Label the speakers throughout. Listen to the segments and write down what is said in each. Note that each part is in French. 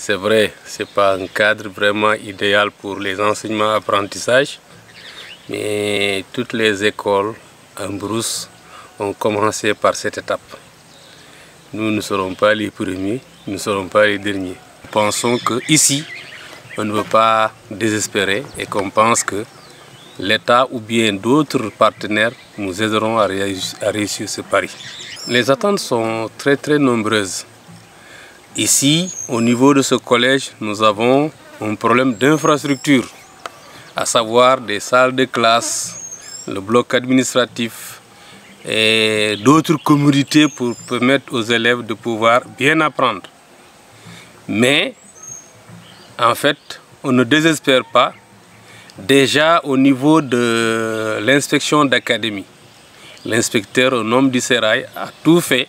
Speaker 1: C'est vrai, ce n'est pas un cadre vraiment idéal pour les enseignements-apprentissages, mais toutes les écoles en brousse ont commencé par cette étape. Nous ne serons pas les premiers, nous ne serons pas les derniers. Nous pensons qu'ici, on ne veut pas désespérer et qu'on pense que l'État ou bien d'autres partenaires nous aideront à réussir ce pari. Les attentes sont très nombreuses. Ici, au niveau de ce collège, nous avons un problème d'infrastructure, à savoir des salles de classe, le bloc administratif et d'autres commodités pour permettre aux élèves de pouvoir bien apprendre. Mais, en fait, on ne désespère pas. Déjà au niveau de l'inspection d'académie, l'inspecteur au nom du Sérail a tout fait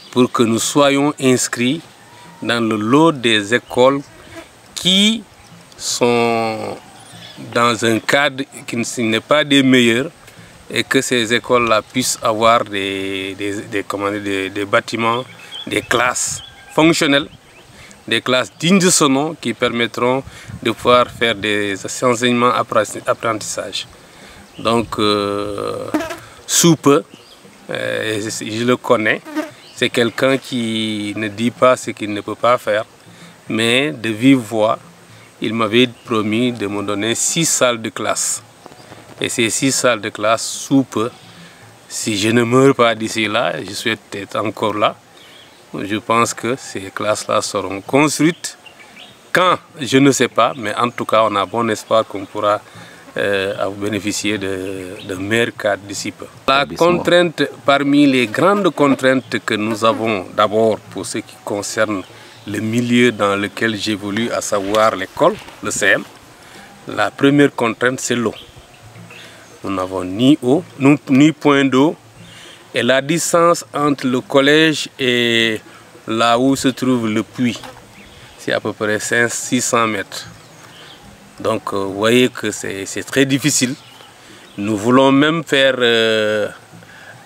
Speaker 1: pour que nous soyons inscrits dans le lot des écoles qui sont dans un cadre qui n'est pas des meilleurs et que ces écoles-là puissent avoir des bâtiments, des classes fonctionnelles, des classes dignes de ce nom qui permettront de pouvoir faire des enseignements apprentissage. Donc, sous peu, je le connais, c'est quelqu'un qui ne dit pas ce qu'il ne peut pas faire, mais de vive voix, il m'avait promis de me donner 6 salles de classe. Et ces 6 salles de classe, sous peu, si je ne meurs pas d'ici là, je souhaite être encore là, je pense que ces classes-là seront construites. Quand, je ne sais pas, mais en tout cas, on a bon espoir qu'on pourra bénéficier d'un meilleur cadre d'ici peu. La contrainte, parmi les grandes contraintes que nous avons, d'abord pour ce qui concerne le milieu dans lequel j'évolue, à savoir l'école, le CM, la première contrainte, c'est l'eau. Nous n'avons ni eau, ni point d'eau. Et la distance entre le collège et là où se trouve le puits, c'est à peu près 600 mètres. Donc vous voyez que c'est très difficile. Nous voulons même faire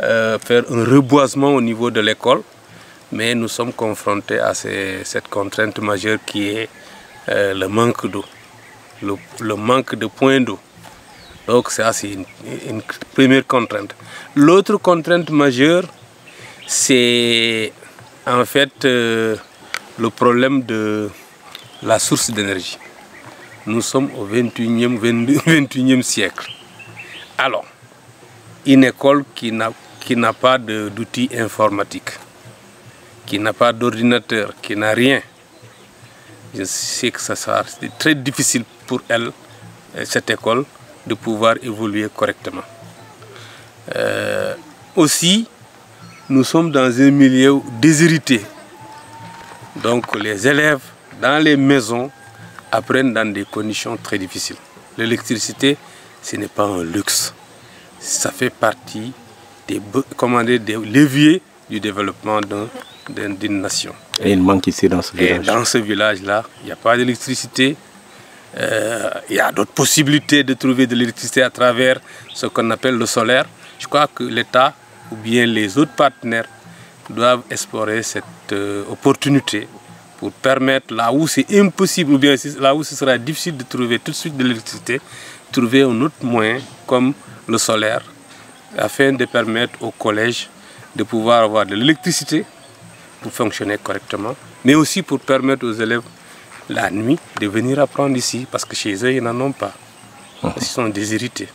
Speaker 1: un reboisement au niveau de l'école, mais nous sommes confrontés à cette contrainte majeure qui est le manque d'eau, le manque de points d'eau. Donc ça, c'est une première contrainte. L'autre contrainte majeure, c'est en fait le problème de la source d'énergie. Nous sommes au 21e siècle. Alors, une école qui n'a pas d'outils informatiques, qui n'a pas d'ordinateur, qui n'a rien, je sais que ça sera très difficile pour elle, cette école, de pouvoir évoluer correctement. Aussi, nous sommes dans un milieu déshérité. Donc les élèves dans les maisons apprennent dans des conditions très difficiles. L'électricité, ce n'est pas un luxe. Ça fait partie des leviers du développement d'une nation.
Speaker 2: Et il manque ici dans ce village.
Speaker 1: Et dans ce village-là, il n'y a pas d'électricité. Il y a d'autres possibilités de trouver de l'électricité à travers ce qu'on appelle le solaire. Je crois que l'État ou bien les autres partenaires doivent explorer cette opportunité pour permettre, là où c'est impossible ou bien là où ce sera difficile de trouver tout de suite de l'électricité, trouver un autre moyen comme le solaire afin de permettre au collège de pouvoir avoir de l'électricité pour fonctionner correctement, mais aussi pour permettre aux élèves la nuit de venir apprendre ici parce que chez eux ils n'en ont pas, ils sont déshérités.